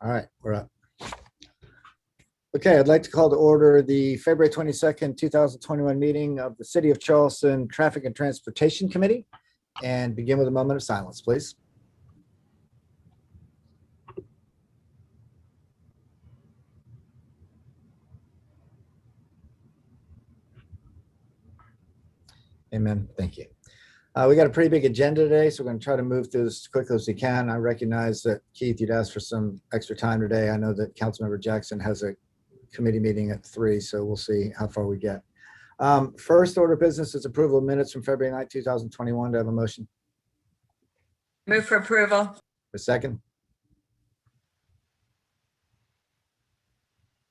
All right, we're up. Okay, I'd like to call to order the February 22nd, 2021 meeting of the City of Charleston Traffic and Transportation Committee and begin with a moment of silence, please. Amen. Thank you. We got a pretty big agenda today, so we're going to try to move through this as quickly as we can. I recognize that, Keith, you'd asked for some extra time today. I know that Councilmember Jackson has a committee meeting at 3, so we'll see how far we get. First order of business is approval of minutes from February 9, 2021. Do I have a motion? Move for approval. A second?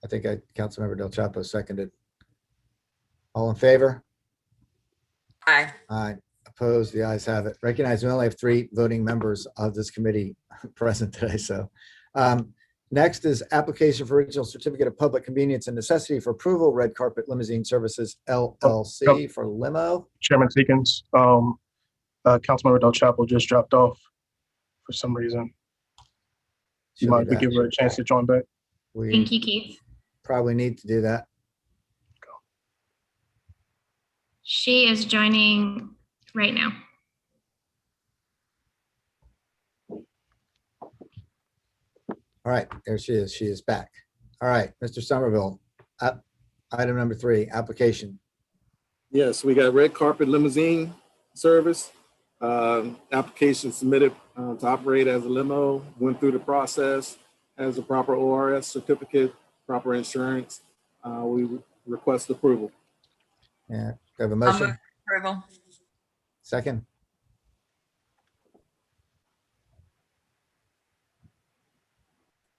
I think Councilmember Del Chapo seconded. All in favor? Aye. Aye. Opposed? The ayes have it. Recognize we only have 3 voting members of this committee present today. So next is application for original certificate of public convenience and necessity for approval, Red Carpet Limousine Services LLC for limo. Chairman Seekins, Councilmember Del Chapo just dropped off for some reason. You mind to give her a chance to join back? Thank you, Keith. Probably need to do that. She is joining right now. All right, there she is. She is back. All right, Mr. Somerville, item number 3, application. Yes, we got Red Carpet Limousine Service. Application submitted to operate as a limo, went through the process, has a proper ORS certificate, proper insurance. We request approval. Yeah, do I have a I'll motion? move for approval. Second?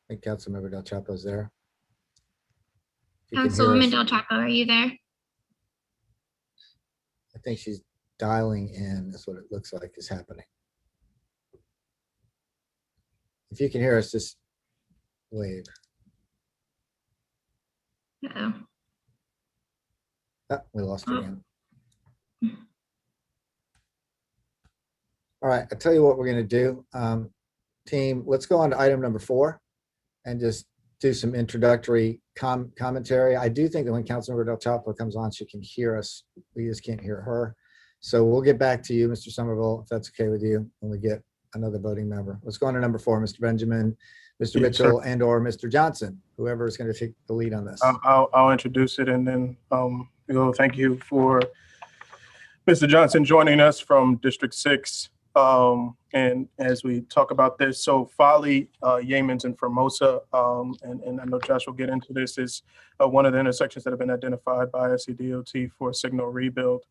I think Councilmember Del Chapo's there. If you can hear Councilwoman us. Del Chapo, are you there? I think she's dialing in. That's what it looks like is happening. If you can hear us, just wave. Uh-oh. Oh, we lost her Oh. again. All right, I'll tell you what we're going to do. Team, let's go on to item number 4 and just do some introductory commentary. I do think that when Councilmember Del Chapo comes on, she can hear us. We just can't hear her. So we'll get back to you, Mr. Somerville, if that's okay with you, when we get another voting member. Let's go on to number 4, Mr. Benjamin, Mr. Mitchell, and or Mr. Johnson, whoever is going to take the lead on this. I'll introduce it, and then thank you for Mr. Johnson joining us from District 6. And as we talk about this, so Folly, Yeamans, and Formosa, and I know Josh will get into this, is one of the intersections that have been identified by SCDOT for signal rebuild.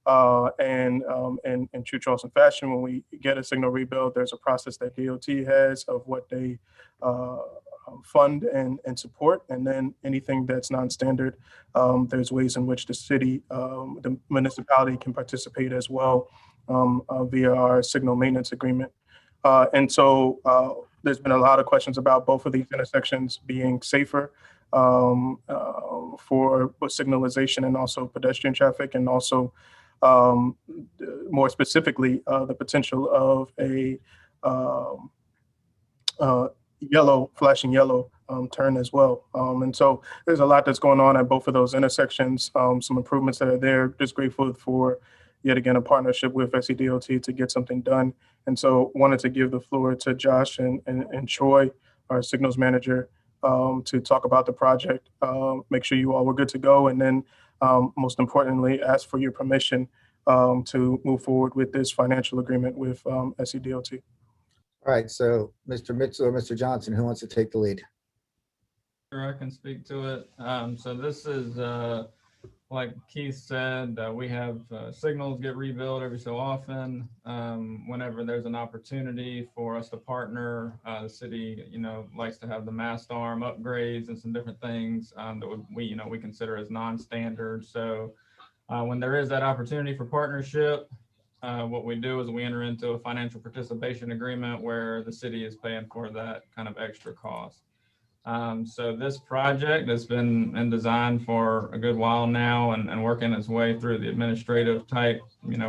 And in true Charleston fashion, when we get a signal rebuild, there's a process that DOT has of what they fund and support. And then anything that's non-standard, there's ways in which the city, the municipality can participate as well via our signal maintenance agreement. And so there's been a lot of questions about both of these intersections being safer for signalization and also pedestrian traffic, and also more specifically, the potential of a flashing yellow turn as well. And so there's a lot that's going on at both of those intersections, some improvements that are there. Just grateful for, yet again, a partnership with SCDOT to get something done. And so wanted to give the floor to Josh and Troy, our signals manager, to talk about the project, make sure you all were good to go, and then most importantly, ask for your permission to move forward with this financial agreement with SCDOT. All right, so Mr. Mitchell or Mr. Johnson, who wants to take the lead? Sure, I can speak to it. So this is, like Keith said, we have signals get rebuilt every so often. Whenever there's an opportunity for us to partner, the city, likes to have the mast arm upgrades and some different things that we consider as non-standard. So when there is that opportunity for partnership, what we do is we enter into a financial participation agreement where the city is paying for that kind of extra cost. So this project has been in design for a good while now and working its way through the administrative type,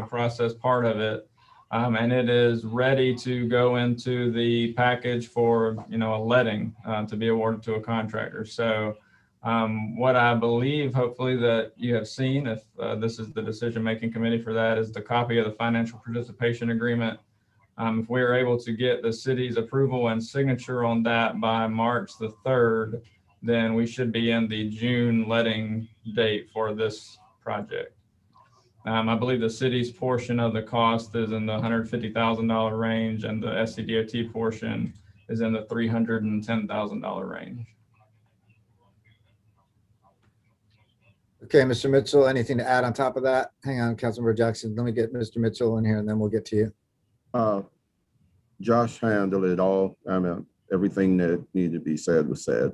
process part of it. And it is ready to go into the package for, a letting to be awarded to a contractor. So what I believe, hopefully, that you have seen, if this is the decision-making committee for that, is the copy of the financial participation agreement. If we are able to get the city's approval and signature on that by March the 3rd, then we should be in the June letting date for this project. I believe the city's portion of the cost is in the $150,000 range, and the SCDOT portion is in the $310,000 range. Okay, Mr. Mitchell, anything to add on top of that? Hang on, Councilmember Jackson. Let me get Mr. Mitchell in here and then we'll get to you. Josh handled it all. I mean, everything that needed to be said was said.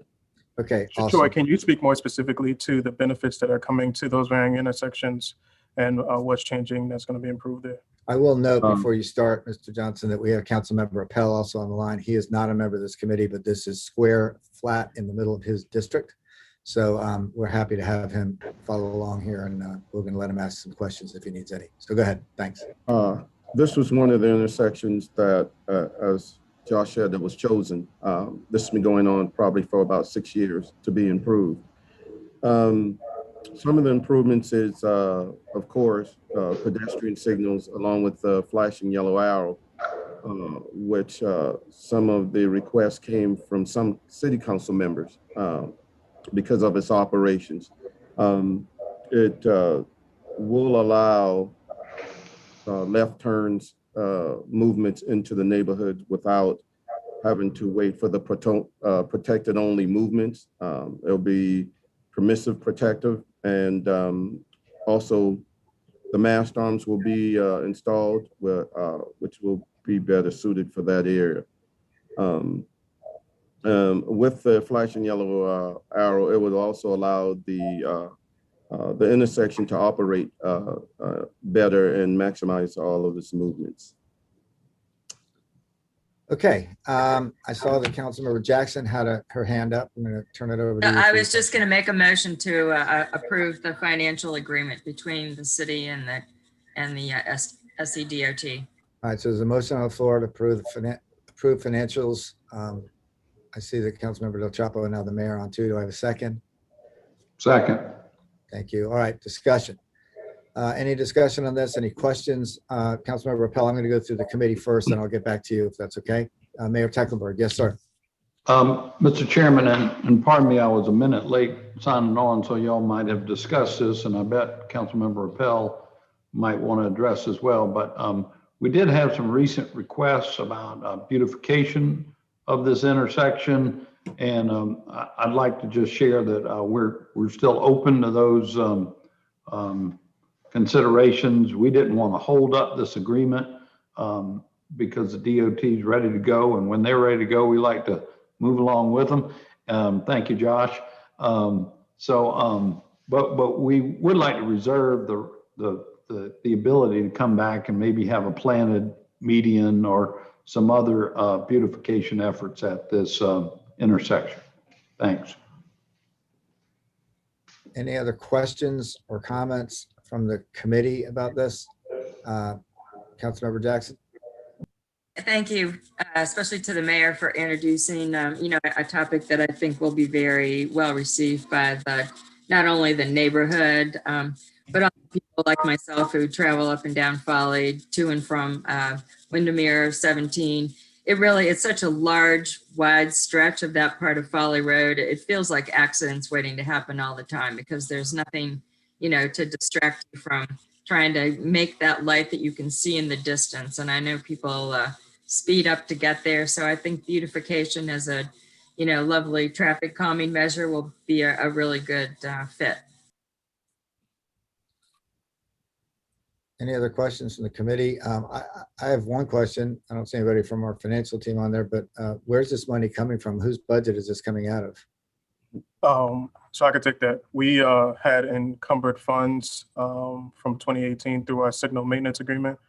Okay, Troy, awesome. can you speak more specifically to the benefits that are coming to those varying intersections and what's changing that's going to be improved there? I will note before you start, Mr. Johnson, that we have Councilmember Appel also on the line. He is not a member of this committee, but this is square flat in the middle of his district. So we're happy to have him follow along here, and we're going to let him ask some questions if he needs any. So go ahead. Thanks. This was one of the intersections that, as Josh said, that was chosen. This has been going on probably for about 6 years to be improved. Some of the improvements is, of course, pedestrian signals along with the flashing yellow arrow, which some of the requests came from some city council members because of its operations. It will allow left turns, movements into the neighborhood without having to wait for the protected only movements. It'll be permissive protective, and also the mast arms will be installed, which will be better suited for that area. With the flashing yellow arrow, it would also allow the intersection to operate better and maximize all of its movements. Okay, I saw that Councilmember Jackson had her hand up. I'm going to turn it over to you. I was just going to make a motion to approve the financial agreement between the city and the SCDOT. All right, so there's a motion on the floor to approve financials. I see that Councilmember Del Chapo and now the mayor on too. Do I have a second? Second. Thank you. All right, discussion. Any discussion on this? Any questions? Councilmember Appel, I'm going to go through the committee first, and I'll get back to you if that's okay. Mayor Tecklenburg, yes, sir. Mr. Chairman, and pardon me, I was a minute late signing on, so y'all might have discussed this, and I bet Councilmember Appel might want to address as well. But we did have some recent requests about beautification of this intersection, and I'd like to just share that we're still open to those considerations. We didn't want to hold up this agreement because the DOT is ready to go, and when they're ready to go, we like to move along with them. Thank you, Josh. But we would like to reserve the ability to come back and maybe have a planted median or some other beautification efforts at this intersection. Thanks. Any other questions or comments from the committee about this? Councilmember Jackson? Thank you, especially to the mayor for introducing, a topic that I think will be very well received by not only the neighborhood, but also people like myself who travel up and down Folly to and from Windermere 17. It's such a large, wide stretch of that part of Folly Road. It feels like accidents waiting to happen all the time because there's nothing, to distract you from trying to make that light that you can see in the distance. And I know people speed up to get there. So I think beautification as a, lovely traffic calming measure will be a really good fit. Any other questions from the committee? I have one question. I don't see anybody from our financial team on there, but where's this money coming from? Whose budget is this coming out of? So I could take that. We had encumbered funds from 2018 through our signal maintenance agreement.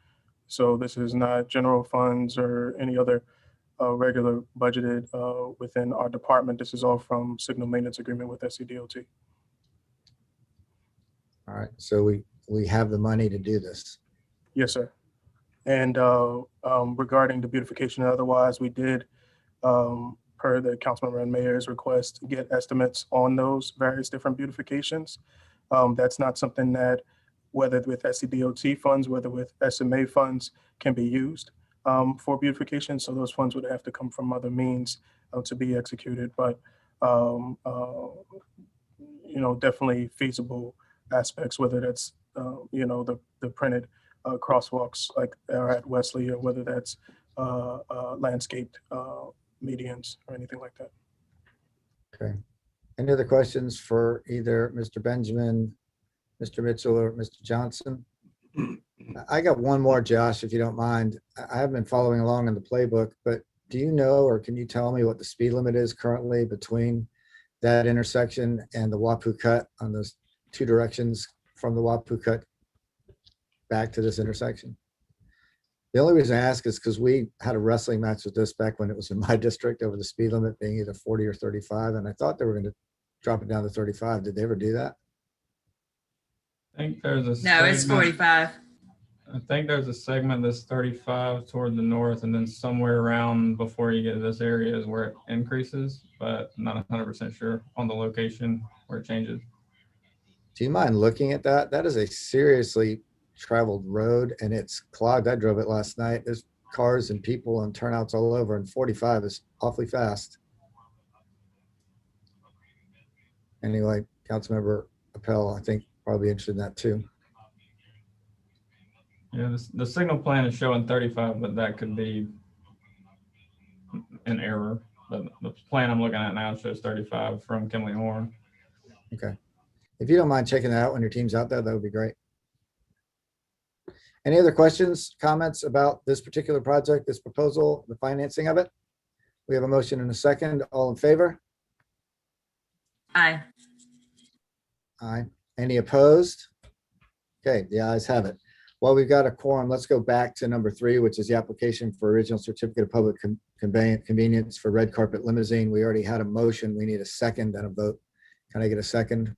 So this is not general funds or any other regular budgeted within our department. This is all from signal maintenance agreement with SCDOT. All right, so we have the money to do this. Yes, sir. And regarding the beautification and otherwise, we did, per the councilmember and mayor's request, get estimates on those various different beautifications. That's not something that, whether with SCDOT funds, whether with SMA funds, can be used for beautification. So those funds would have to come from other means to be executed. But definitely feasible aspects, whether that's the printed crosswalks like are at Wesley, or whether that's landscaped medians or anything like that. Okay. Any other questions for either Mr. Benjamin, Mr. Mitchell, or Mr. Johnson? I got one more, Josh, if you don't mind. I haven't been following along in the playbook, but do you know, or can you tell me what the speed limit is currently between that intersection and the Wapu Cut on those two directions from the Wapu Cut back to this intersection? The only reason I ask is because we had a wrestling match with this back when it was in my district over the speed limit being either 40 or 35, and I thought they were going to drop it down to 35. Did they ever do that? I think there's a No, it's segment- 45. I think there's a segment that's 35 toward the north, and then somewhere around before you get to this area is where it increases, but I'm not 100% sure on the location where it changes. Do you mind looking at that? That is a seriously traveled road, and it's clogged. I drove it last night. There's cars and people and turnouts all over, and 45 is awfully fast. Anyway, Councilmember Appel, I think probably interested in that too. Yeah, the signal plan is showing 35, but that could be an error. But the plan I'm looking at now shows 35 from Kimley Horn. Okay. If you don't mind checking that out when your team's out there, that would be great. Any other questions, comments about this particular project, this proposal, the financing of it? We have a motion and a second. All in favor? Aye. Aye. Any opposed? Okay, the ayes have it. Well, we've got a quorum. Let's go back to number 3, which is the application for original certificate of public convenience for red carpet limousine. We already had a motion. We need a second and a vote. Can I get a second?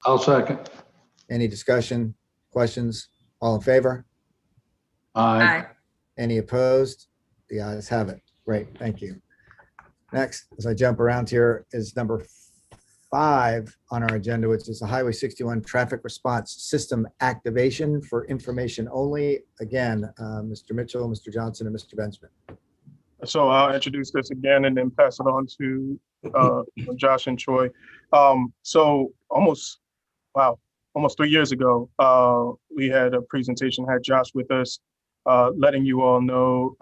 I'll second. Any discussion, questions? All in favor? Aye. Aye. Any opposed? The ayes have it. Great, thank you. Next, as I jump around here, is number 5 on our agenda, which is the Highway 61 Traffic Response System Activation for information only. Again, Mr. Mitchell, Mr. Johnson, and Mr. Benjamin. So I'll introduce this again and then pass it on to Josh and Troy. So almost 3 years ago, we had a presentation, had Josh with us, letting you all know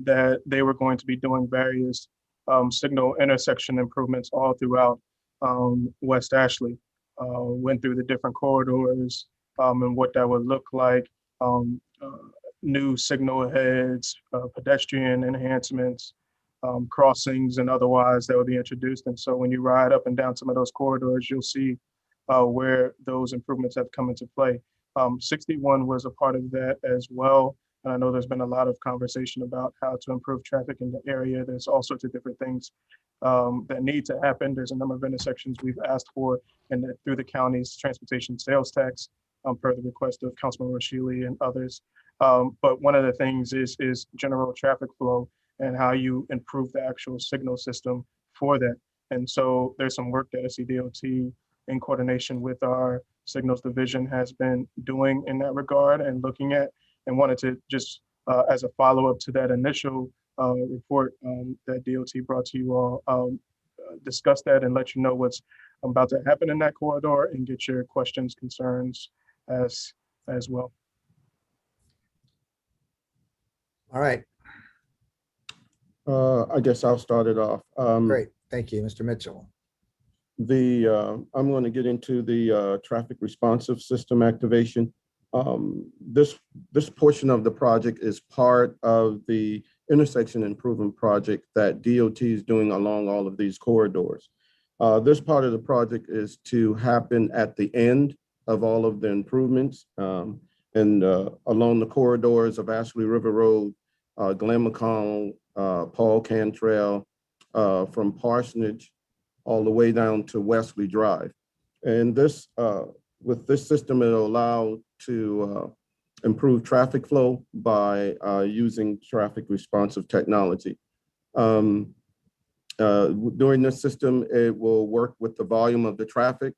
that they were going to be doing various signal intersection improvements all throughout West Ashley. Went through the different corridors and what that would look like, new signal heads, pedestrian enhancements, crossings and otherwise that would be introduced. And so when you ride up and down some of those corridors, you'll see where those improvements have come into play. 61 was a part of that as well. And I know there's been a lot of conversation about how to improve traffic in the area. There's all sorts of different things that need to happen. There's a number of intersections we've asked for and through the county's transportation sales tax per the request of Councilman Rashili and others. But one of the things is general traffic flow and how you improve the actual signal system for that. And so there's some work that SCDOT in coordination with our signals division has been doing in that regard and looking at, and wanted to just as a follow-up to that initial report that DOT brought to you all, discuss that and let you know what's about to happen in that corridor and get your questions, concerns as well. All right, I guess I'll start it off. great. Thank you, Mr. Mitchell. I'm going to get into the traffic responsive system activation. This portion of the project is part of the intersection improvement project that DOT is doing along all of these corridors. This part of the project is to happen at the end of all of the improvements and along the corridors of Ashley River Road, Glen McConnell, Paul Cantrell, from Parsonage all the way down to Wesley Drive. And this, with this system, it'll allow to improve traffic flow by using traffic responsive technology. During this system, it will work with the volume of the traffic.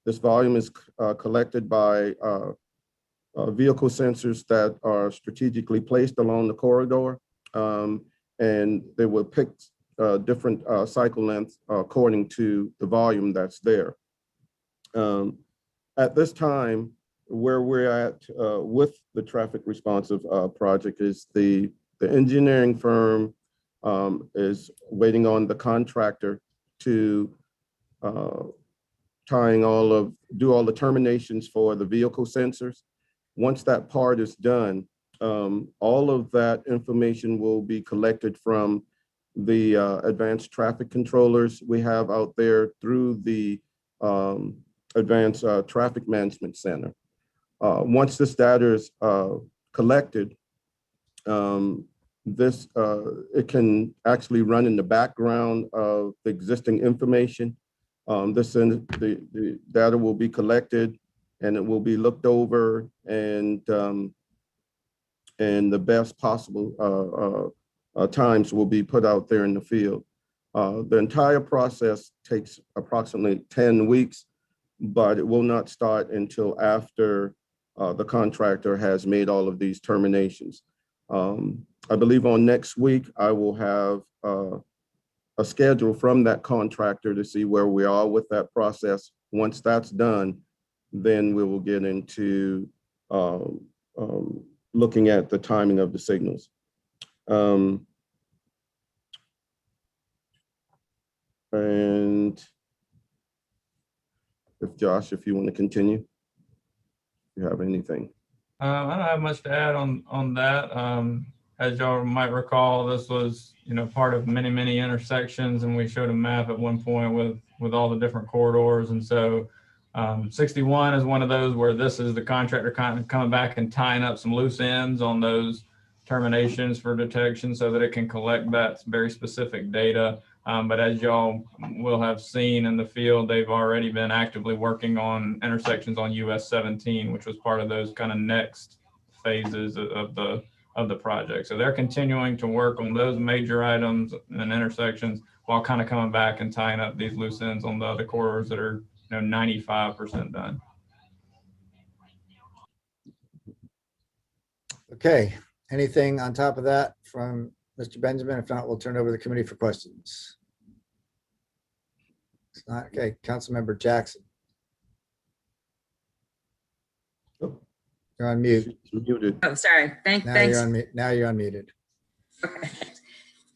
This volume is collected by vehicle sensors that are strategically placed along the corridor, and they will pick different cycle lengths according to the volume that's there. At this time, where we're at with the traffic responsive project is the engineering firm is waiting on the contractor to do all the terminations for the vehicle sensors. Once that part is done, all of that information will be collected from the advanced traffic controllers we have out there through the advanced traffic management center. Once this data is collected, it can actually run in the background of the existing information. The data will be collected and it will be looked over, and the best possible times will be put out there in the field. The entire process takes approximately 10 weeks, but it will not start until after the contractor has made all of these terminations. I believe on next week, I will have a schedule from that contractor to see where we are with that process. Once that's done, then we will get into looking at the timing of the signals. And if you want to continue, if you have anything. I don't have much to add on that. As y'all might recall, this was, part of many, many intersections, and we showed a map at one point with all the different corridors. And so 61 is one of those where this is the contractor coming back and tying up some loose ends on those terminations for detection so that it can collect that very specific data. But as y'all will have seen in the field, they've already been actively working on intersections on US 17, which was part of those kind of next phases of the project. So they're continuing to work on those major items and intersections while kind of coming back and tying up these loose ends on the other corridors that are 95% done. Okay, anything on top of that from Mr. Benjamin? If not, we'll turn it over to the committee for questions. It's not, okay, Councilmember Jackson. You're on mute. Muted. Oh, sorry. Thanks. Now you're unmuted. Okay.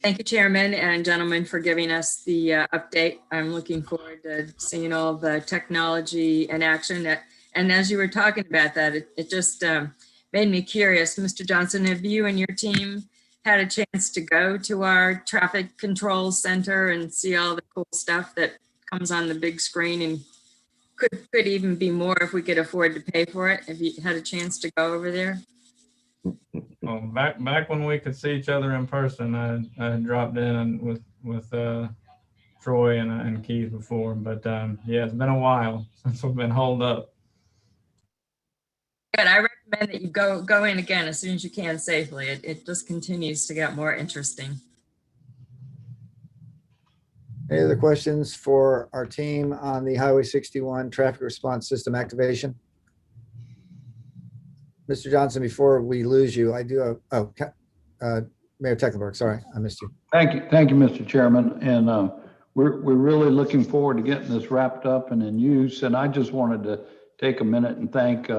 Thank you, Chairman and gentlemen, for giving us the update. I'm looking forward to seeing all the technology in action. And as you were talking about that, it just made me curious. Mr. Johnson, have you and your team had a chance to go to our traffic control center and see all the cool stuff that comes on the big screen, and could even be more if we could afford to pay for it? Have you had a chance to go over there? Well, back when we could see each other in person, I dropped in with Troy and Keith before, but yeah, it's been a while since we've been holed up. Good. I recommend that you go in again as soon as you can safely. It just continues to get more interesting. Any other questions for our team on the Highway 61 traffic response system activation? Mr. Johnson, before we lose you, I do have, Mayor Tecklenburg, sorry, I missed you. Thank you, Mr. Chairman. And we're really looking forward to getting this wrapped up and in use. And I just wanted to take a minute and thank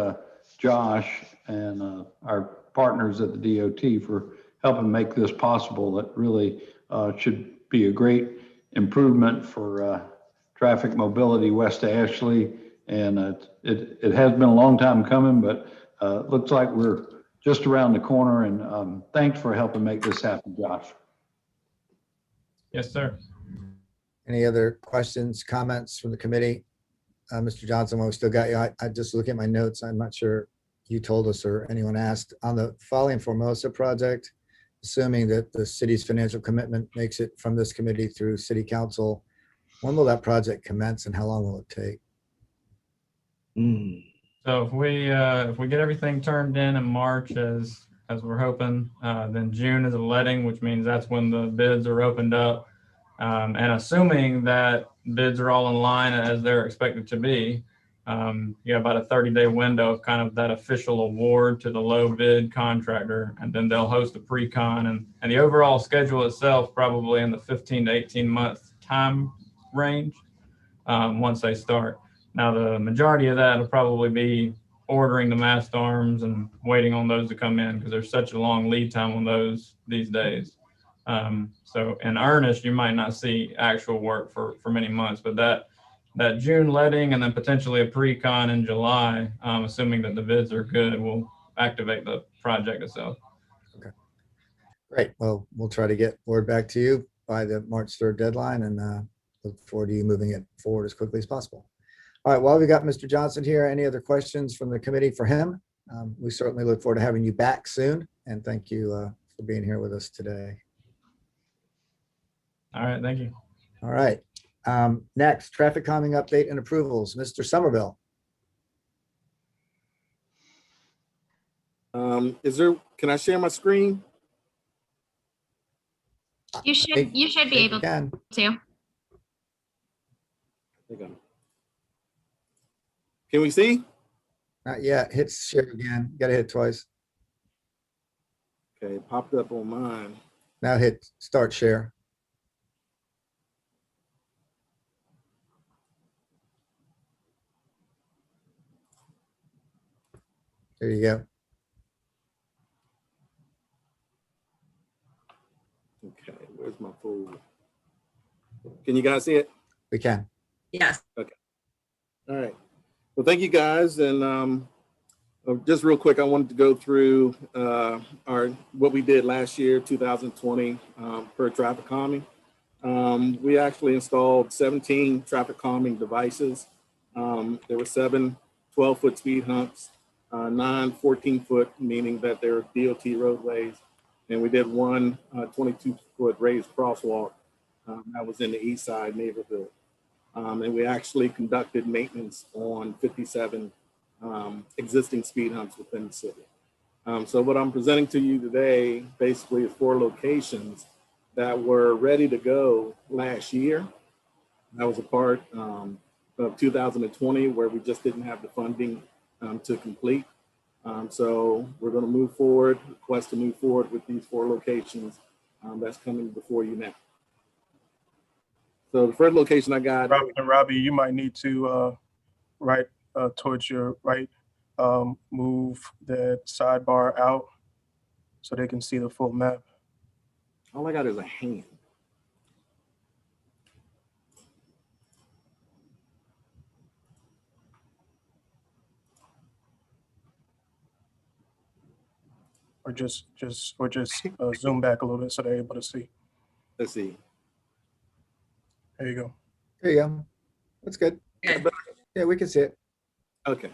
Josh and our partners at the DOT for helping make this possible. That really should be a great improvement for traffic mobility west of Ashley. And it has been a long time coming, but looks like we're just around the corner. And thanks for helping make this happen, Josh. Yes, sir. Any other questions, comments from the committee? Mr. Johnson, while we still got you, I just look at my notes. I'm not sure you told us or anyone asked on the Folly Formosa project, assuming that the city's financial commitment makes it from this committee through city council. When will that project commence and how long will it take? So if we get everything turned in March as we're hoping, then June is a letting, which means that's when the bids are opened up. And assuming that bids are all in line as they're expected to be, you have about a 30-day window of kind of that official award to the low bid contractor, and then they'll host a pre-con, and the overall schedule itself probably in the 15 to 18 month time range once they start. Now, the majority of that will probably be ordering the mast arms and waiting on those to come in because there's such a long lead time on those these days. So in earnest, you might not see actual work for many months, but that June letting and then potentially a pre-con in July, assuming that the bids are good, will activate the project itself. Great. Well, we'll try to get word back to you by the March 3rd deadline and look forward to you moving it forward as quickly as possible. All right, while we got Mr. Johnson here, any other questions from the committee for him? We certainly look forward to having you back soon, and thank you for being here with us today. All right, thank you. All right. Next, traffic calming update and approvals. Mr. Somerville. Can I share my screen? You should be able Can. to. Can we see? Not yet. Hit share again. Got to hit twice. Okay, it popped up on mine. Now hit start share. There you go. Okay, where's my folder? Can you guys see it? We can. Yes. All right. Well, thank you guys. And just real quick, I wanted to go through what we did last year, 2020, for traffic calming. We actually installed 17 traffic calming devices. There were 7 12-foot speed humps, 9 14-foot, meaning that they're DOT roadways. And we did 1 22-foot raised crosswalk that was in the East Side neighborhood. And we actually conducted maintenance on 57 existing speed humps within the city. So what I'm presenting to you today basically is 4 locations that were ready to go last year. That was a part of 2020 where we just didn't have the funding to complete. So we're going to move forward, request to move forward with these 4 locations that's coming before you now. So the first location I got. Robbie, you might need to right towards your right, move that sidebar out so they can see the full map. All I got is a hand. Or just zoom back a little bit so they're able to see. Let's see. There you go. There you go. That's good. Okay. Yeah, we can see it. Okay.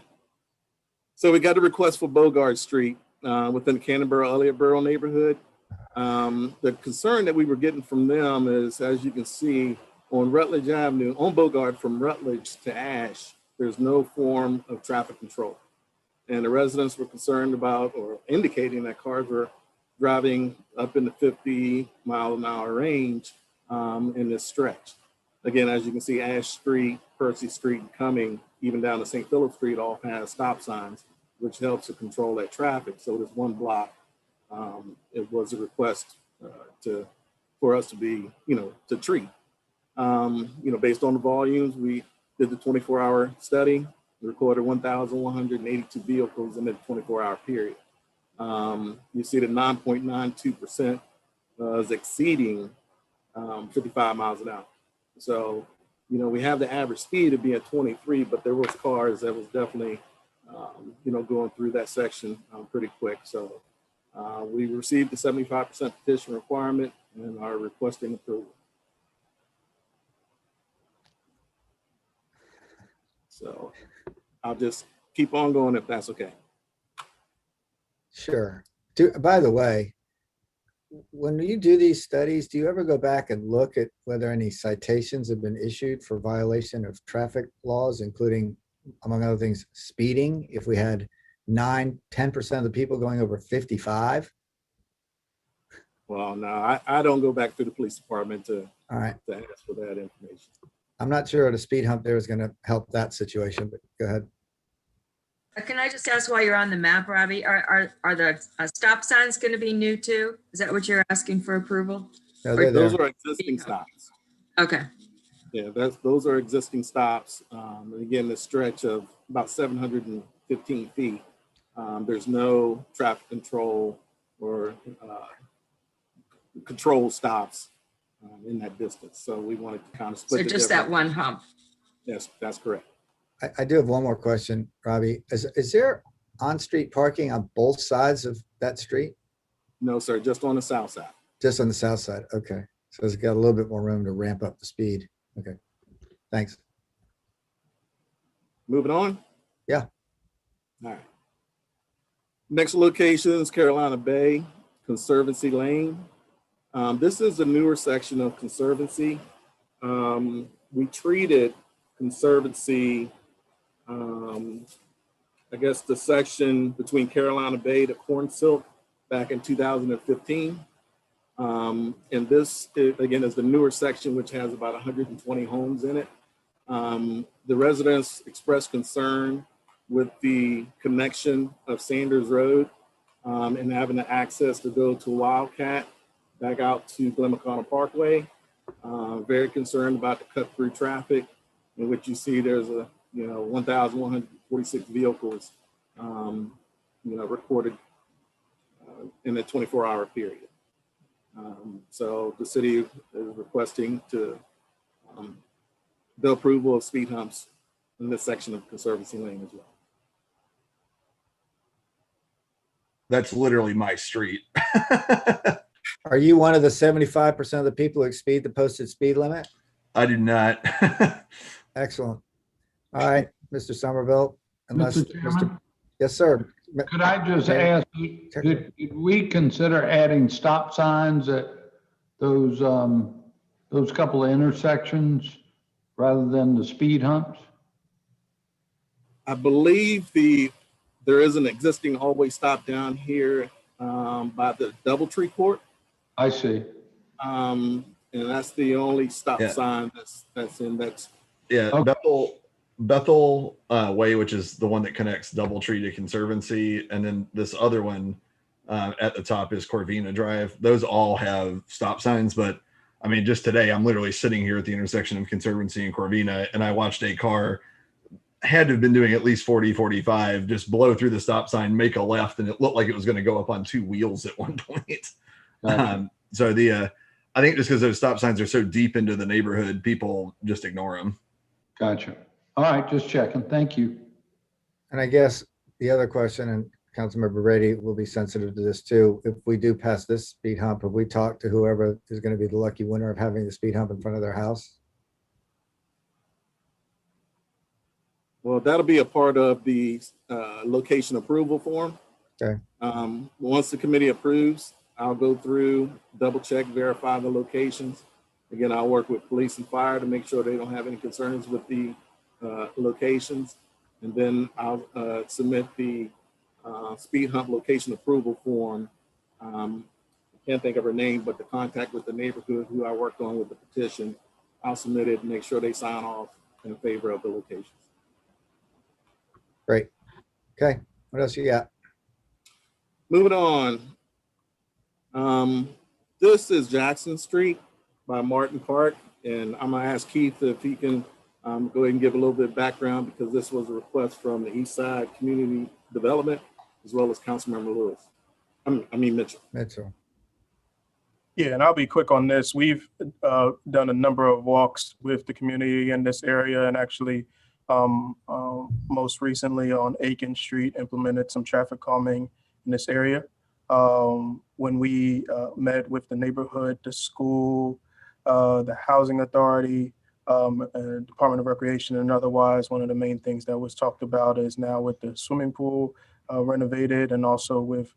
So we got a request for Bogart Street within the Canterbury-Elliott Borough neighborhood. The concern that we were getting from them is, as you can see, on Rutledge Avenue, on Bogart from Rutledge to Ash, there's no form of traffic control. And the residents were concerned about or indicating that cars were driving up in the 50-mile-an-hour range in this stretch. Again, as you can see, Ash Street, Percy Street, and Cumming, even down to St. Philip Street, all has stop signs, which helps to control that traffic. So this one block, it was a request for us to be, to treat. Based on the volumes, we did the 24-hour study, recorded 1,182 vehicles in the 24-hour period. You see the 9.92% is exceeding 55 miles an hour. So, we have the average speed to be at 23, but there was cars that was definitely, going through that section pretty quick. So we received the 75% petition requirement and are requesting approval. So I'll just keep on going if that's okay. Sure. By the way, when you do these studies, do you ever go back and look at whether any citations have been issued for violation of traffic laws, including among other things, speeding. If we had 9-10% of the people going over 55. Well, no, I don't go back to the police department to All right. ask for that information. I'm not sure the speed hump there is going to help that situation, but go ahead. Can I just ask while you're on the map, Robbie, are the stop signs going to be new too? Is that what you're asking for approval? No, they're Those there. are existing stops. Okay. Yeah, those are existing stops. And again, the stretch of about 715 feet. There's no traffic control or control stops in that distance. So we wanted to kind of split. So just that one hump. Yes, that's correct. I do have one more question, Robbie. Is there on-street parking on both sides of that street? No, sir, just on the south side. Just on the south side. Okay. So it's got a little bit more room to ramp up the speed. Okay. Thanks. Moving on? Yeah. All right. Next location is Carolina Bay, Conservancy Lane. This is a newer section of Conservancy. We treated Conservancy, I guess the section between Carolina Bay to Corn Silk back in 2015. And this, again, is the newer section, which has about 120 homes in it. The residents expressed concern with the connection of Sanders Road and having the access to go to Wildcat back out to Glen Parkway. Very concerned about the cut through traffic, in which you see there's 1,146 vehicles, recorded in a 24-hour period. So the city is requesting the approval of speed humps in this section of Conservancy Lane as well. That's literally my street. Are you one of the 75% of the people who exceed the posted speed limit? I do not. Excellent. All right, Mr. Somerville. Unless, Mr. Chairman? Yes, sir. Could I just ask, did we consider adding stop signs at those couple of intersections rather than the speed humps? I believe there is an existing hallway stop down here by the Doubletree Court. I see. And that's the only stop sign that's in that. Yeah, okay. Bethel Way, which is the one that connects Doubletree to Conservancy, and then this other one at the top is Corvina Drive. Those all have stop signs, but I mean, just today, I'm literally sitting here at the intersection of Conservancy and Corvina, and I watched a car, had to have been doing at least 40, 45, just blow through the stop sign, make a left, and it looked like it was going to go up on two wheels at one point. So I think just because those stop signs are so deep into the neighborhood, people just ignore them. Gotcha. All right, just checking. Thank you. And I guess the other question, and Councilmember Brady will be sensitive to this too. If we do pass this speed hump, have we talked to whoever is going to be the lucky winner of having the speed hump in front of their house? Well, that'll be a part of the location approval form. Okay. Once the committee approves, I'll go through, double check, verify the locations. Again, I'll work with police and fire to make sure they don't have any concerns with the locations. And then I'll submit the speed hump location approval form. I can't think of her name, but the contact with the neighborhood who I worked on with the petition, I'll submit it and make sure they sign off in favor of the locations. Great. Okay. What else you got? Moving on. This is Jackson Street by Martin Park. And I'm gonna ask Keith if he can go ahead and give a little bit of background, because this was a request from the East Side Community Development, as well as Councilmember Lewis. I mean Mitchell. Mitchell. Yeah, and I'll be quick on this. We've done a number of walks with the community in this area, and actually most recently on Aiken Street implemented some traffic calming in this area. When we met with the neighborhood, the school, the housing authority, Department of Recreation, and otherwise, one of the main things that was talked about is now with the swimming pool renovated, and also with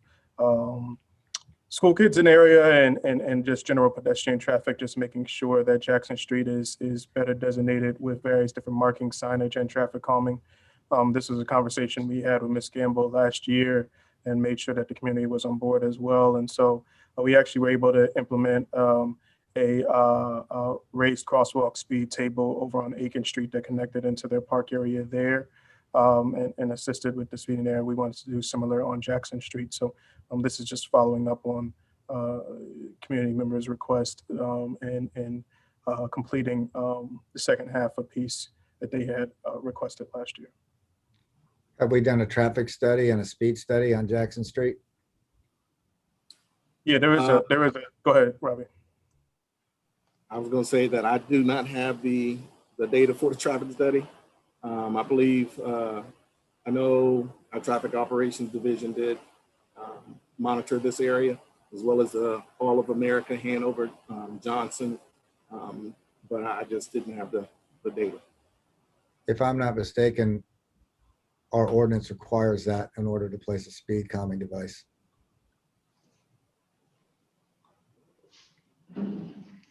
school kids in the area and just general pedestrian traffic, just making sure that Jackson Street is better designated with various different marking, signage, and traffic calming. This was a conversation we had with Ms. Gamble last year and made sure that the community was on board as well. And so we actually were able to implement a raised crosswalk speed table over on Aiken Street that connected into their park area there, and assisted with the speeding there. We wanted to do similar on Jackson Street. So this is just following up on community members' request and completing the second half of piece that they had requested last year. Have we done a traffic study and a speed study on Jackson Street? Yeah, there is a, go ahead, Robbie. I was going to say that I do not have the data for the traffic study. I believe, I know our traffic operations division did monitor this area, as well as all of America, Hanover, Johnson, but I just didn't have the data. If I'm not mistaken, our ordinance requires that in order to place a speed calming device.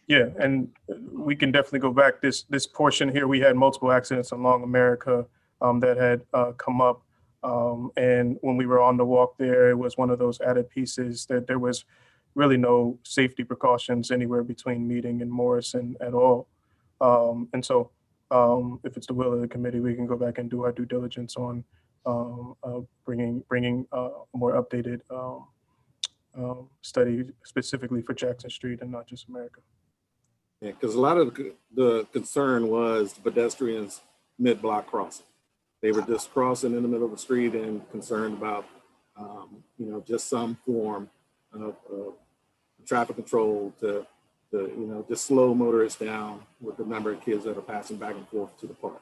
Yeah, and we can definitely go back. This portion here, we had multiple accidents along America that had come up. And when we were on the walk there, it was one of those added pieces that there was really no safety precautions anywhere between Meeting and Morrison at all. And so if it's the will of the committee, we can go back and do our due diligence on bringing a more updated study specifically for Jackson Street and not just America. Yeah, because a lot of the concern was the pedestrians mid-block crossing. They were just crossing in the middle of the street and concerned about, just some form of traffic control to just slow motorists down with the number of kids that are passing back and forth to the park.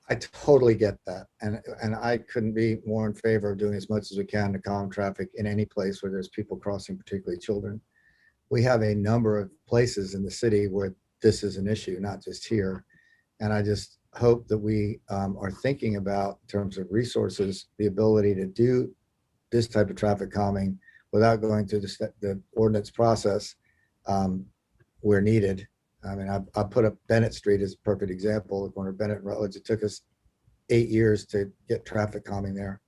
I totally get that. And I couldn't be more in favor of doing as much as we can to calm traffic in any place where there's people crossing, particularly children. We have a number of places in the city where this is an issue, not just here. And I just hope that we are thinking about, in terms of resources, the ability to do this type of traffic calming without going through the ordinance process where needed. I mean, I put up Bennett Street as a perfect example, the corner of Bennett and Rutledge. It took us 8 years to get traffic calming there.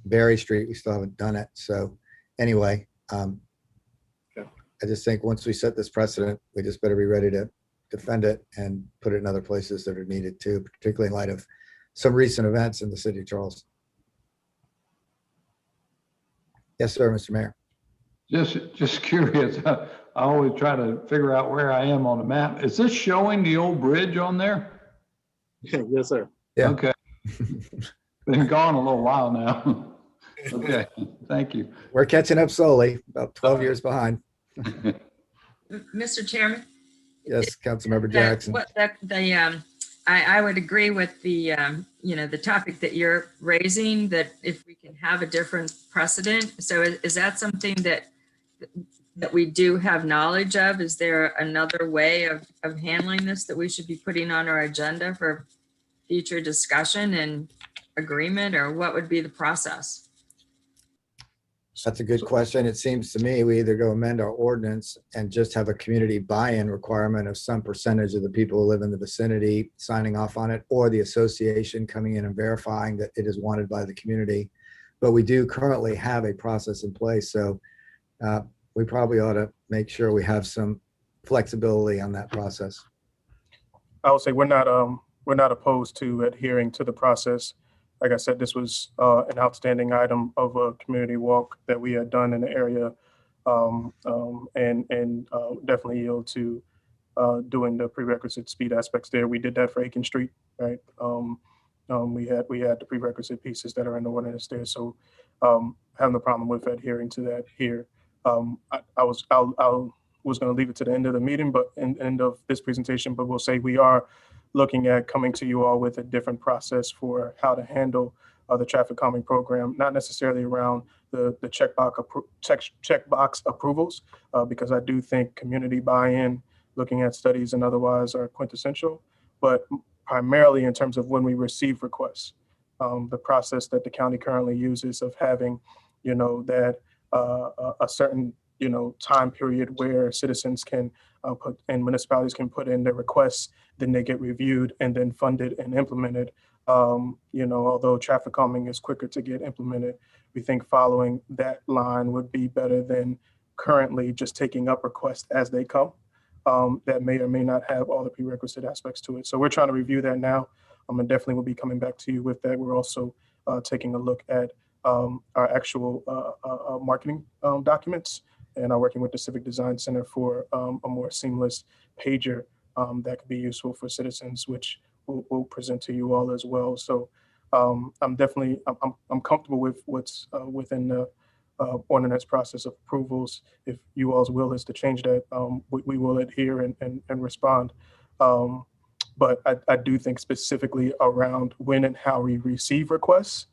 Berry Street, we still haven't done it. So anyway, I just think once we set this precedent, we just better be ready to defend it and put it in other places that are needed too, particularly in light of some recent events in the city of Charleston. Yes, sir, Mr. Mayor. Just curious. I always try to figure out where I am on the map. Is this showing the old bridge on there? Yes, sir. Yeah. Okay. Been gone a little while now. Okay, thank you. We're catching up slowly, about 12 years behind. Mr. Chairman? Yes, Councilmember Jackson. I would agree with the topic that you're raising, that if we can have a different precedent. So is that something that we do have knowledge of? Is there another way of handling this that we should be putting on our agenda for future discussion and agreement, or what would be the process? That's a good question. It seems to me we either go amend our ordinance and just have a community buy-in requirement of some percentage of the people who live in the vicinity signing off on it, or the association coming in and verifying that it is wanted by the community. But we do currently have a process in place. So we probably ought to make sure we have some flexibility on that process. I would say we're not opposed to adhering to the process. Like I said, this was an outstanding item of a community walk that we had done in the area, and definitely yield to doing the prerequisite speed aspects there. We did that for Aiken Street, right? We had the prerequisite pieces that are in the ordinance there, so having no problem with adhering to that here. I was going to leave it to the end of the meeting, but end of this presentation, but we'll say we are looking at coming to you all with a different process for how to handle the traffic calming program, not necessarily around the checkbox approvals, because I do think community buy-in, looking at studies and otherwise, are quintessential, but primarily in terms of when we receive requests. The process that the county currently uses of having, that a certain time period where citizens can put and municipalities can put in their requests, then they get reviewed and then funded and implemented. Although traffic calming is quicker to get implemented, we think following that line would be better than currently just taking up requests as they come that may or may not have all the prerequisite aspects to it. So we're trying to review that now. And definitely will be coming back to you with that. We're also taking a look at our actual marketing documents and are working with the Civic Design Center for a more seamless pager that could be useful for citizens, which we'll present to you all as well. So I'm definitely, I'm comfortable with what's within the ordinance process of approvals. If you all's will is to change that, we will adhere and respond. But I do think specifically around when and how we receive requests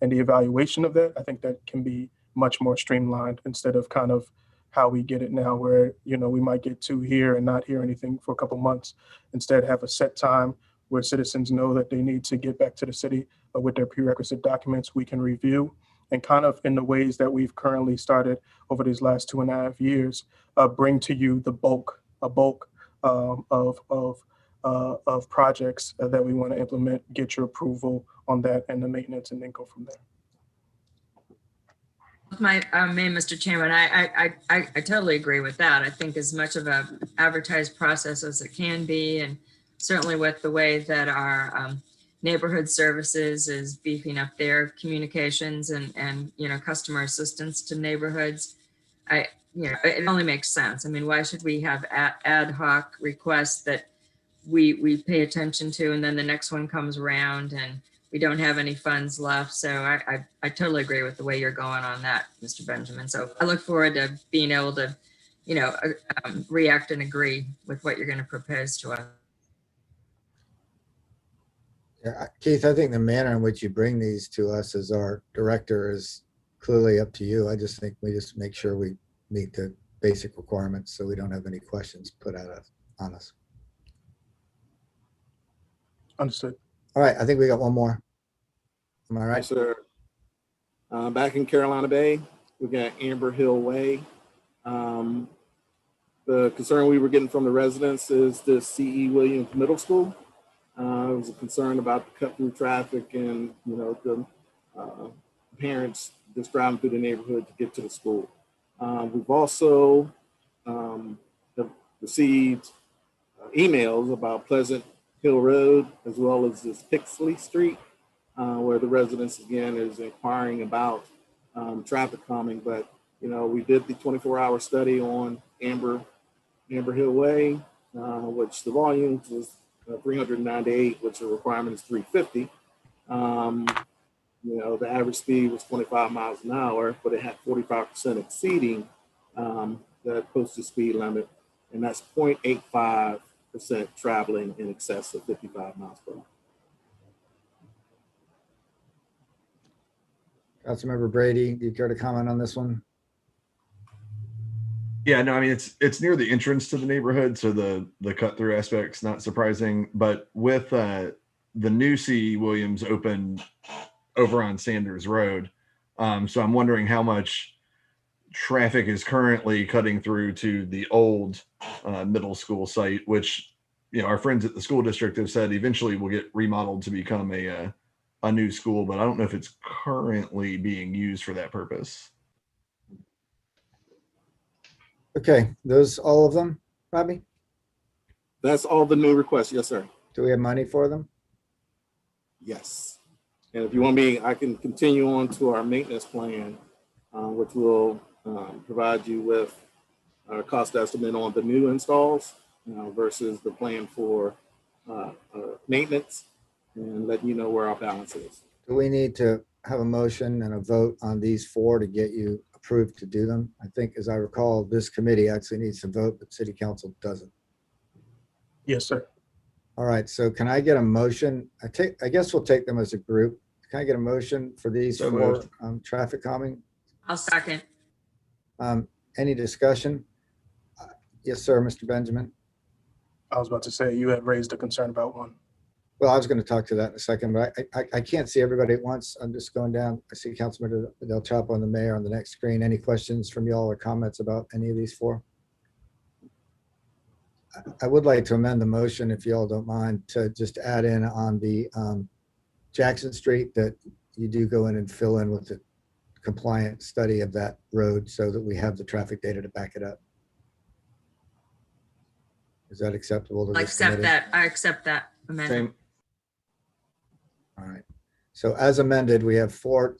and the evaluation of that, I think that can be much more streamlined instead of kind of how we get it now where, we might get 2 here and not hear anything for a couple months. Instead, have a set time where citizens know that they need to get back to the city with their prerequisite documents we can review, and kind of in the ways that we've currently started over these last 2.5 years, bring to you a bulk of projects that we want to implement, get your approval on that and the maintenance, and then go from there. Mr. Chairman, I totally agree with that. I think as much of a advertised process as it can be, and certainly with the way that our neighborhood services is beefing up their communications and customer assistance to neighborhoods, it only makes sense. I mean, why should we have ad hoc requests that we pay attention to, and then the next one comes around and we don't have any funds left? So I totally agree with the way you're going on that, Mr. Benjamin. So I look forward to being able to, react and agree with what you're going to propose to us. Yeah, Keith, I think the manner in which you bring these to us as our director is clearly up to you. I just think we just make sure we meet the basic requirements so we don't have any questions put out on us. Understood. All right, I think we got one more. Am I right? Yes, sir. Back in Carolina Bay, we got Amber Hill Way. The concern we were getting from the residents is the C.E. Williams Middle School. There was a concern about the cut through traffic and, the parents just driving through the neighborhood to get to the school. We've also received emails about Pleasant Hill Road, as well as this Pixley Street, where the residents again is inquiring about traffic calming. But we did the 24-hour study on Amber Hill Way, which the volume was 398, which the requirement is 350. The average speed was 25 miles an hour, but it had 45% exceeding that posted speed limit, and that's 0.85% traveling in excess of 55 miles per hour. Councilmember Brady, do you care to comment on this one? Yeah, no, I mean, it's near the entrance to the neighborhood, so the cut through aspect's not surprising. But with the new C.E. Williams open over on Sanders Road, so I'm wondering how much traffic is currently cutting through to the old middle school site, which our friends at the school district have said eventually will get remodeled to become a new school, but I don't know if it's currently being used for that purpose. Okay, those all of them, Robbie? That's all the new requests. Yes, sir. Do we have money for them? Yes. And if you want me, I can continue on to our maintenance plan, which will provide you with a cost estimate on the new installs versus the plan for maintenance, and let you know where our balance is. Do we need to have a motion and a vote on these 4 to get you approved to do them? I think, as I recall, this committee actually needs to vote, but city council doesn't. Yes, sir. All right, so can I get a motion? I guess we'll take them as a group. Can I get a motion for these So 4 moved. traffic calming? I'll second. Any discussion? Yes, sir, Mr. Benjamin. I was about to say you had raised a concern about one. Well, I was going to talk to that in a second, but I can't see everybody at once. I'm just going down. I see Councilman Del Chapo and the mayor on the next screen. Any questions from y'all or comments about any of these 4? I would like to amend the motion, if y'all don't mind, to just add in on the Jackson Street, that you do go in and fill in with the compliant study of that road so that we have the traffic data to back it up. Is that acceptable to I this accept committee? that. I accept that amendment. Same. All right. So as amended, we have 4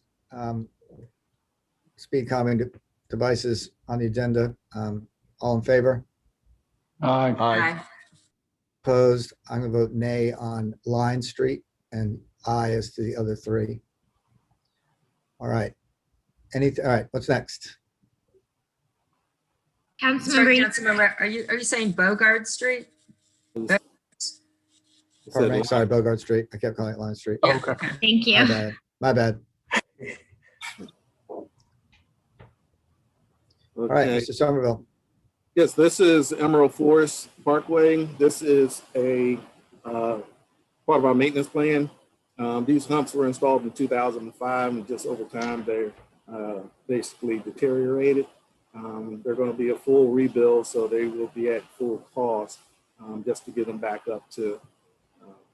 speed calming devices on the agenda. All in favor? Aye. Aye. Opposed? I'm going to vote nay on Line Street and aye as to the other 3. All right. All right. What's next? Sorry, Councilmember, Councilmember, are you saying Bogard Street? Pardon me. Sorry, Bogart Street. I kept calling it Line Street. Yeah, Okay. okay. thank you. My bad. My bad. All right, Okay. Mr. Somerville. Yes, this is Emerald Forest Parkway. This is a part of our maintenance plan. These humps were installed in 2005, and just over time, they're basically deteriorated. They're going to be a full rebuild, so they will be at full cost just to get them back up to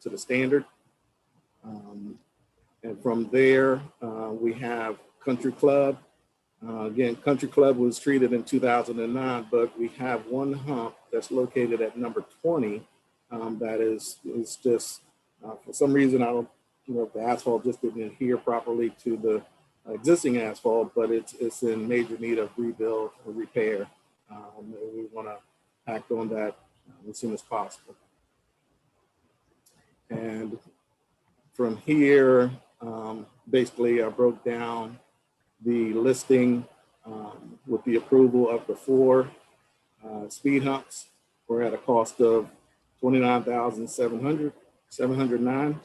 the standard. And from there, we have Country Club. Again, Country Club was treated in 2009, but we have one hump that's located at number 20 that is just, for some reason, I don't, the asphalt just didn't adhere properly to the existing asphalt, but it's in major need of rebuild or repair. And we want to act on that as soon as possible. And from here, basically I broke down the listing with the approval of the 4 speed humps. We're at a cost of $29,709.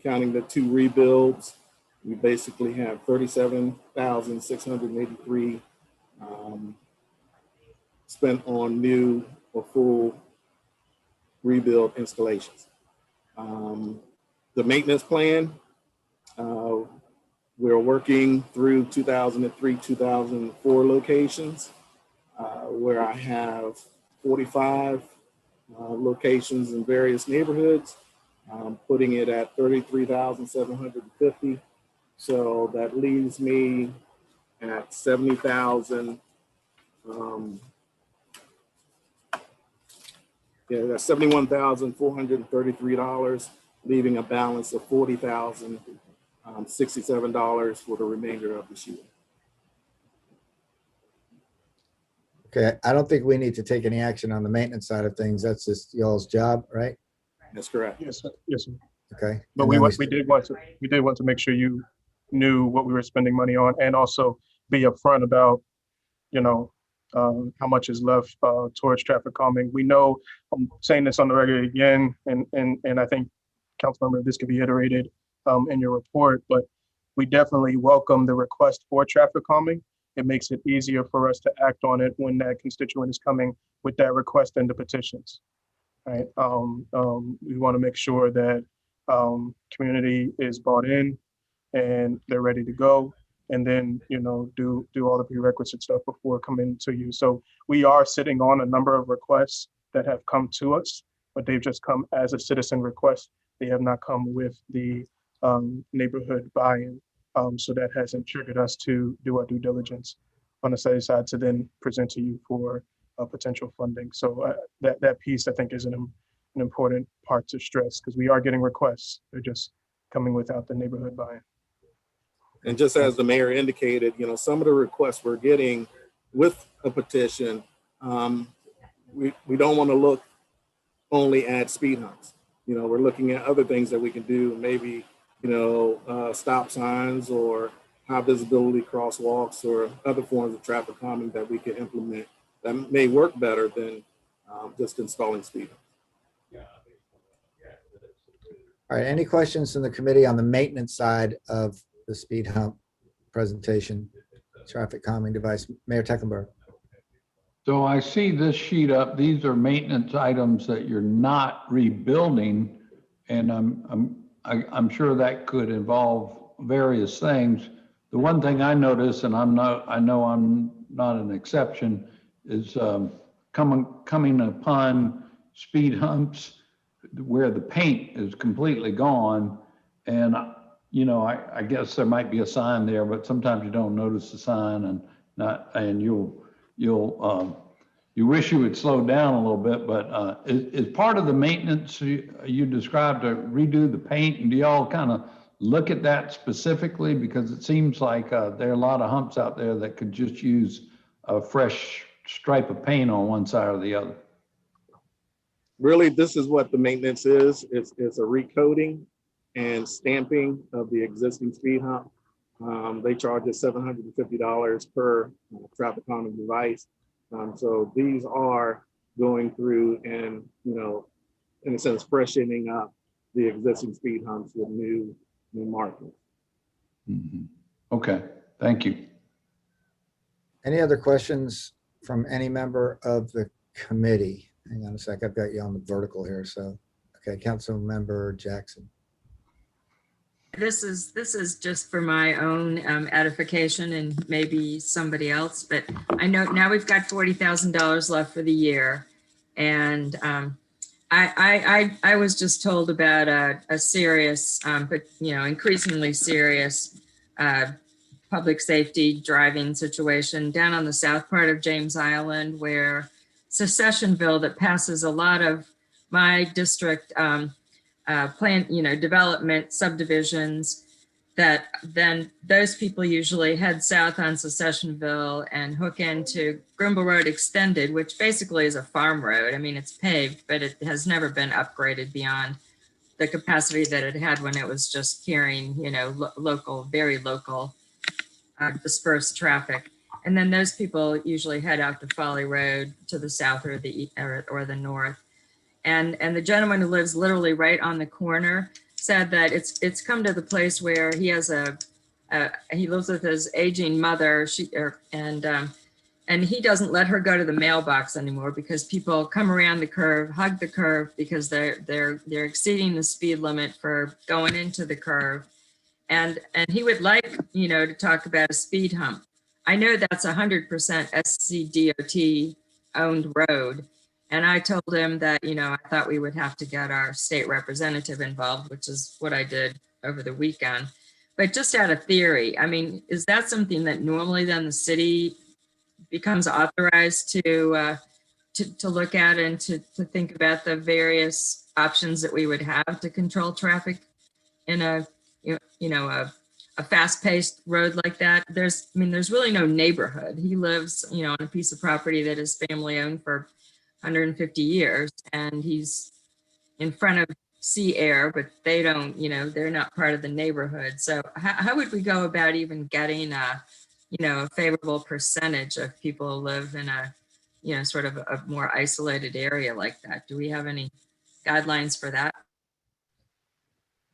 Counting the 2 rebuilds, we basically have $37,683 spent on new or full rebuild installations. The maintenance plan, we're working through 2003, 2004 locations, where I have 45 locations in various neighborhoods, putting it at 33,750. So that leaves me at 70,000. That's $71,433, leaving a balance of $40,067 for the remainder of this year. Okay, I don't think we need to take any action on the maintenance side of things. That's just y'all's job, right? That's correct. Yes, sir. Yes, sir. Okay. But And we then did want to make sure you knew what we were spending money on, and also be upfront about, how much is left towards traffic calming. We know, I'm saying this on the regular again, and I think, Councilmember, this could be iterated in your report, but we definitely welcome the request for traffic calming. It makes it easier for us to act on it when that constituent is coming with that request and the petitions. Right. We want to make sure that community is bought in and they're ready to go, and then do all the prerequisite stuff before coming to you. So we are sitting on a number of requests that have come to us, but they've just come as a citizen request. They have not come with the neighborhood buy-in. So that hasn't triggered us to do our due diligence on the study side to then present to you for potential funding. So that piece, I think, is an important part to stress, because we are getting requests. They're just coming without the neighborhood buy-in. And just as the mayor indicated, some of the requests we're getting with a petition, we don't want to look only at speed humps. We're looking at other things that we can do, maybe, stop signs or high visibility crosswalks or other forms of traffic calming that we can implement that may work better than just installing speed humps. All right, any questions from the committee on the maintenance side of the speed hump presentation, traffic calming device? Mayor Tecklenburg. So I see this sheet up. These are maintenance items that you're not rebuilding, and I'm sure that could involve various things. The one thing I notice, and I know I'm not an exception, is coming upon speed humps where the paint is completely gone. And, you know, I guess there might be a sign there, but sometimes you don't notice the sign and you wish you would slow down a little bit, but is part of the maintenance you described to redo the paint? And do y'all kind of look at that specifically? Because it seems like there are a lot of humps out there that could just use a fresh stripe of paint on one side or the other. Really, this is what the maintenance is. It's a recoating and stamping of the existing speed hump. They charge us $750 per traffic calming device. So these are going through and, you know, in a sense, freshening up the existing speed humps with new markings. Mm-hmm. Okay, thank you. Any other questions from any member of the committee? Hang on a sec, I've got you on the vertical here. So, okay, Council Member Jackson. This is just for my own edification and maybe somebody else, but I know now we've got $40,000 left for the year. And I was just told about a serious, but you know, increasingly serious public safety driving situation down on the south part of James Island, where Secessionville, that passes a lot of my district development subdivisions, that then those people usually head south on Secessionville and hook into Grimble Road Extended, which basically is a farm road. I mean, it's paved, but it has never been upgraded beyond the capacity that it had when it was just carrying, you know, local, very local dispersed traffic. And then those people usually head out to Folly Road to the south or the north. And the gentleman who lives literally right on the corner said that it's come to the place where he has he lives with his aging mother, and he doesn't let her go to the mailbox anymore because people come around the curve, hug the curve because they're exceeding the speed limit for going into the curve. And he would like, you know, to talk about a speed hump. I know that's 100% SCDOT owned road. And I told him that, you know, I thought we would have to get our state representative involved, which is what I did over the weekend. But just out of theory, I mean, is that something that normally then the city becomes authorized to look at and to think about the various options that we would have to control traffic in a fast-paced road like that? There's really no neighborhood. He lives, you know, on a piece of property that his family owned for 150 years, and he's in front of sea air, but they don't, you know, they're not part of the neighborhood. So how would we go about even getting a favorable percentage of people who live in a, you know, sort of a more isolated area like that? Do we have any guidelines for that?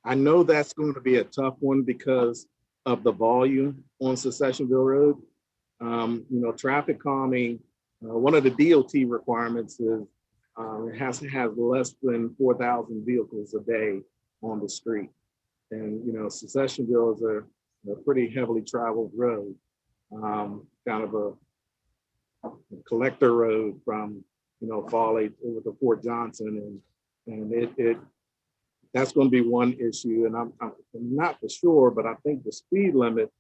I know that's going to be a tough one because of the volume on Secessionville Road. You know, traffic calming, one of the DOT requirements is it has to have less than 4,000 vehicles a day on the street. And, you know, Secessionville is a pretty heavily traveled road, kind of a collector road from, you know, Foley over to Fort Johnson. And that's going to be one issue. And I'm not for sure, but I think the speed limit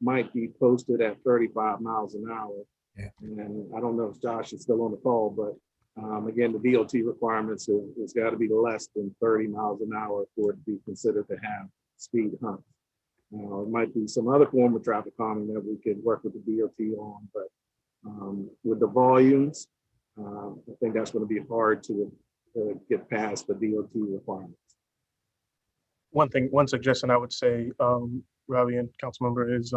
might be posted at 35 miles an hour. Yeah. And I don't know if Josh is still on the call, but again, the DOT requirements has got to be less than 30 miles an hour for it to be considered to have speed humps. It might be some other form of traffic calming that we could work with the DOT on, but with the volumes, I think that's going to be hard to get past the DOT requirements. One suggestion I would say, Robbie and Councilmember, is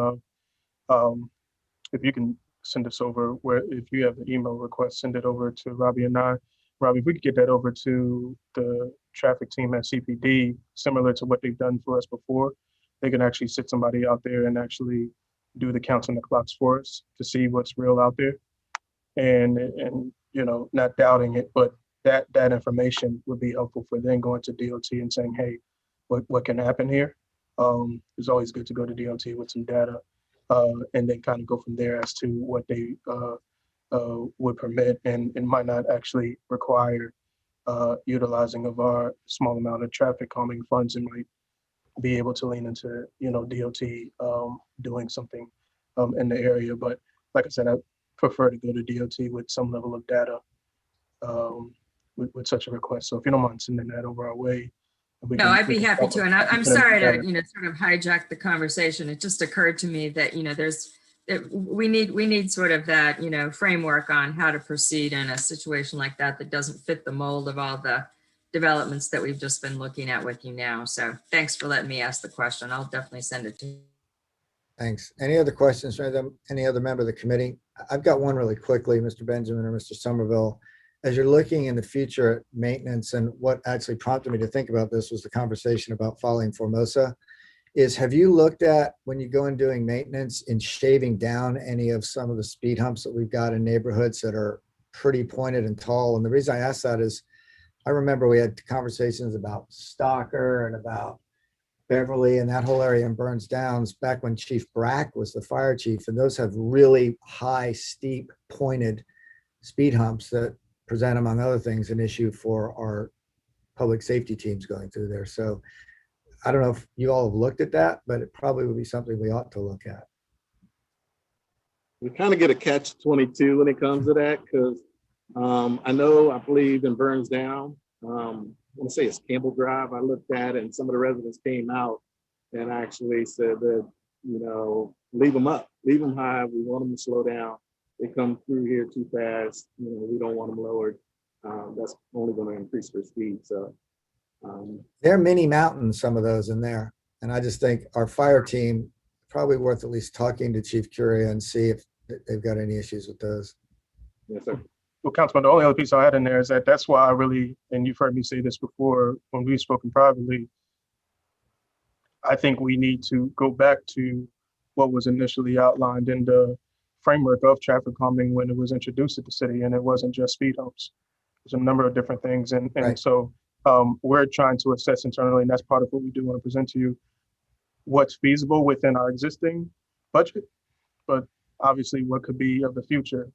if you can send us over, if you have an email request, send it over to Robbie and I. Robbie, if we could get that over to the traffic team at CPD, similar to what they've done for us before, they can actually sit somebody out there and actually do the counts and the clocks for us to see what's real out there. And you know, not doubting it, but that information would be helpful for then going to DOT and saying, hey, what can happen here? It's always good to go to DOT with some data and then kind of go from there as to what they would permit and might not actually require utilizing of our small amount of traffic calming funds and might be able to lean into, DOT doing something in the area. But like I said, I prefer to go to DOT with some level of data with such a request. So if you don't mind sending that over our way. No, I'd be happy to. And I'm sorry to, sort of hijack the conversation. It just occurred to me that, we need sort of that, framework on how to proceed in a situation like that doesn't fit the mold of all the developments that we've just been looking at with you now. So thanks for letting me ask the question. I'll definitely send it to you. Thanks. Any other questions from any other member of the committee? I've got one really quickly, Mr. Benjamin or Mr. Somerville. As you're looking in the future at maintenance, and what actually prompted me to think about this was the conversation about following Formosa, have you looked at, when you go in doing maintenance, in shaving down any of some of the speed humps that we've got in neighborhoods that are pretty pointed and tall? And the reason I ask that is I remember we had conversations about Stalker and about Beverly and that whole area in Burns Downs back when Chief Brack was the fire chief, and those have really high, steep, pointed speed humps that present, among other things, an issue for our public safety teams going through there. So I don't know if you all have looked at that, but it probably would be something we ought to look at. We kind of get a catch-22 when it comes to that, because I believe in Burns Down, I want to say it's Campbell Drive, I looked at it, and some of the residents came out and actually said that, leave them up, leave them high, we want them to slow down. They come through here too fast, we don't want them lowered. That's only going to increase their speed. So they're mini mountains, some of those in there. And I just think our fire team, probably worth at least talking to Chief Curia and see if they've got any issues with those. Yes, sir. Well, Councilman, the only other piece I had in there is that's why I really, and you've heard me say this before when we've spoken privately, I think we need to go back to what was initially outlined in the framework of traffic calming when it was introduced to the city, and it wasn't just speed humps. There's a number of different things. And Right. So we're trying to assess internally, and that's part of what we do want to present to you, what's feasible within our existing budget, but obviously what could be of the future.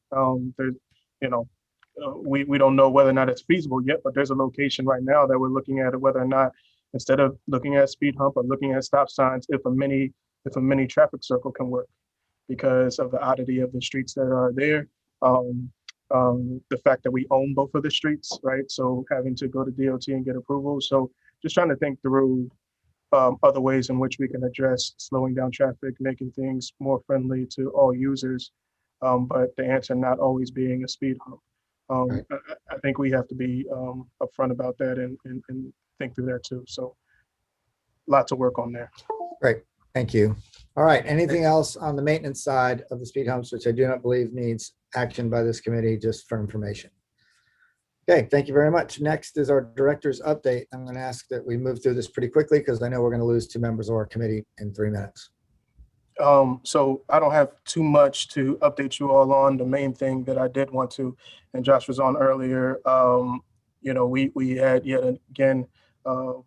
We don't know whether or not it's feasible yet, but there's a location right now that we're looking at whether or not, instead of looking at speed hump or looking at stop signs, if a mini traffic circle can work because of the oddity of the streets that are there. The fact that we own both of the streets, right? So having to go to DOT and get approval. So just trying to think through other ways in which we can address slowing down traffic, making things more friendly to all users, but the answer not always being a speed hump. Right. I think we have to be upfront about that and think through that too. So lots of work on there. Great, thank you. All right, anything else on the maintenance side of the speed humps, which I do not believe needs action by this committee, just for information? Okay, thank you very much. Next is our director's update. I'm going to ask that we move through this pretty quickly because I know we're going to lose 2 members of our committee in 3 minutes. So I don't have too much to update you all on. The main thing that I did want to, and Josh was on earlier, we had yet again 2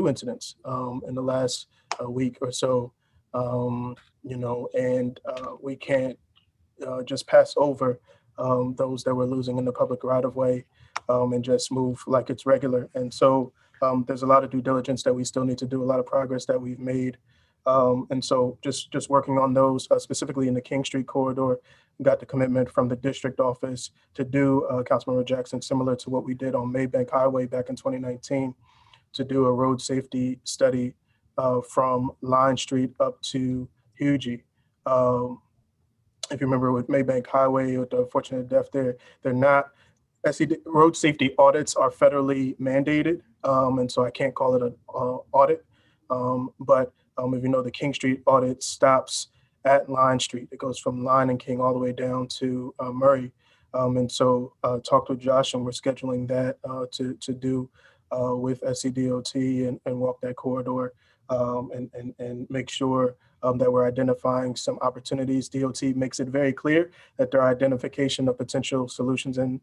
incidents in the last week or so, and we can't just pass over those that we're losing in the public right of way and just move like it's regular. And so there's a lot of due diligence that we still need to do, a lot of progress that we've made. And so just working on those, specifically in the King Street corridor, got the commitment from the district office to do, Councilmember Jackson, similar to what we did on Maybank Highway back in 2019, to do a road safety study from Line Street up to Hugie. If you remember with Maybank Highway, with the unfortunate death there, they're not, road safety audits are federally mandated. And so I can't call it an audit, but if you know, the King Street audit stops at Line Street. It goes from Line and King all the way down to Murray. And so talked with Josh, and we're scheduling that to do with SCDOT and walk that corridor and make sure that we're identifying some opportunities. DOT makes it very clear that their identification of potential solutions and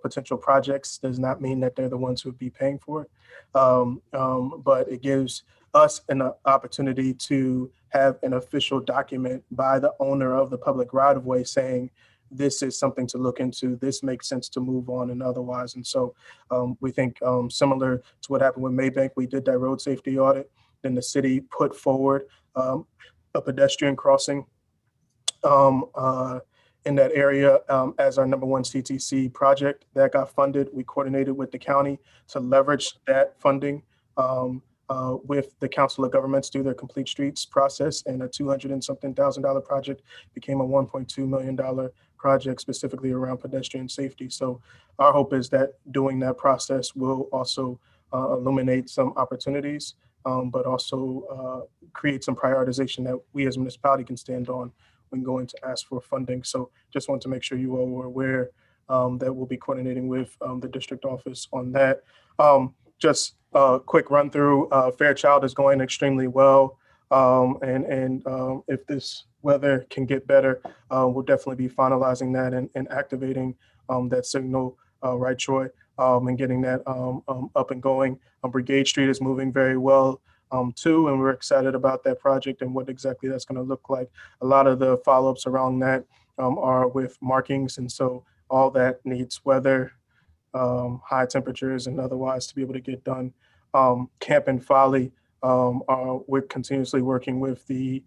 potential projects does not mean that they're the ones who would be paying for it. But it gives us an opportunity to have an official document by the owner of the public right of way saying this is something to look into. This makes sense to move on and otherwise. And so we think similar to what happened with Maybank, we did that road safety audit. Then the city put forward a pedestrian crossing in that area as our #1 CTC project that got funded. We coordinated with the county to leverage that funding with the Council of Governments through their Complete Streets process, and a $200 and something thousand project became a $1.2 million project specifically around pedestrian safety. So our hope is that doing that process will also illuminate some opportunities, but also create some prioritization that we as a municipality can stand on when going to ask for funding. So just want to make sure you all were aware that we'll be coordinating with the district office on that. Just a quick run through, Fairchild is going extremely well. And if this weather can get better, we'll definitely be finalizing that and activating that signal, right, Troy, and getting that up and going. Brigade Street is moving very well too, and we're excited about that project and what exactly that's going to look like. A lot of the follow-ups around that are with markings, and so all that needs weather, high temperatures, and otherwise to be able to get done. Camp and Folly, we're continuously working with the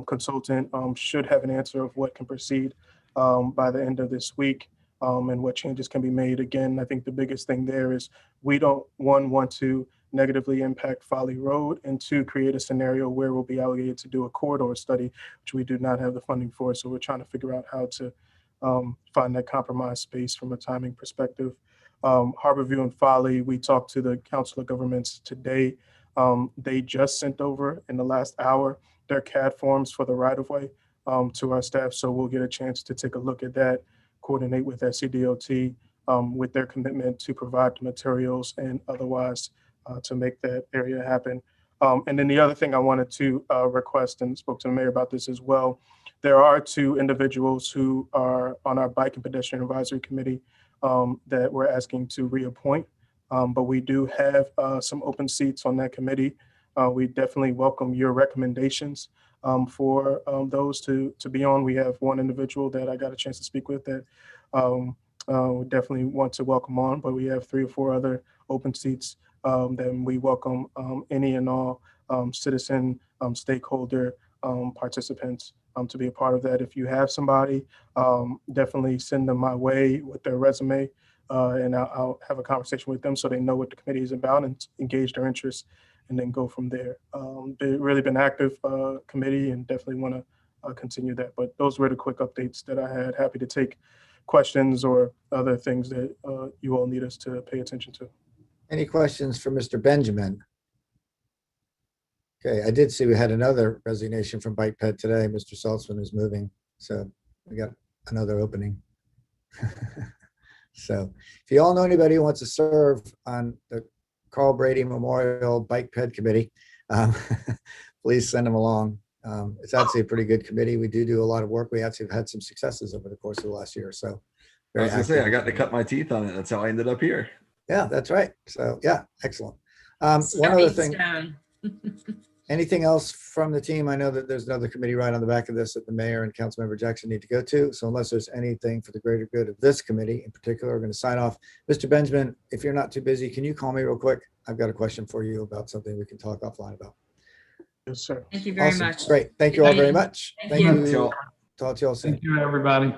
consultant, should have an answer of what can proceed by the end of this week, and what changes can be made. Again, I think the biggest thing there is we don't, one, want to negatively impact Folly Road, and two, create a scenario where we'll be obligated to do a corridor study, which we do not have the funding for. So we're trying to figure out how to find that compromise space from a timing perspective. Harborview and Folly, we talked to the Council of Governments today. They just sent over in the last hour their CAD forms for the right-of-way to our staff. So we'll get a chance to take a look at that, coordinate with SCDOT with their commitment to provide the materials and otherwise to make that area happen. And then the other thing I wanted to request, and spoke to the mayor about this as well, there are two individuals who are on our Bike and Pedestrian Advisory Committee that we're asking to reappoint, but we do have some open seats on that committee. We definitely welcome your recommendations for those to be on. We have one individual that I got a chance to speak with that we definitely want to welcome on, but we have 3 or 4 other open seats. Then we welcome any and all citizen, stakeholder participants to be a part of that. If you have somebody, definitely send them my way with their resume, and I'll have a conversation with them so they know what the committee is about and engage their interests, and then go from there. They've really been active committee, and definitely want to continue that. But those were the quick updates that I had. Happy to take questions or other things that you all need us to pay attention to. Any questions for Mr. Benjamin? Okay, I did see we had another resignation from Bike Ped today. Mr. Saltzman is moving, so we got another opening. So if you all know anybody who wants to serve on the Carl Brady Memorial Bike Ped Committee, please send them along. It's actually a pretty good committee. We do a lot of work. We actually have had some successes over the course of the last year. So I was gonna say, I got to cut my teeth on it. That's how I ended up here. yeah, that's right. So yeah, excellent. One other thing. Anything else from the team? I know that there's another committee right on the back of this that the mayor and Councilmember Jackson need to go to. So unless there's anything for the greater good of this committee in particular, we're going to sign off. Mr. Benjamin, if you're not too busy, can you call me real quick? I've got a question for you about something we can talk offline about. Yes, sir. Thank you very Awesome. much. Great. Thank you all very much. Thank you. Talk to you all soon. Thank you, everybody.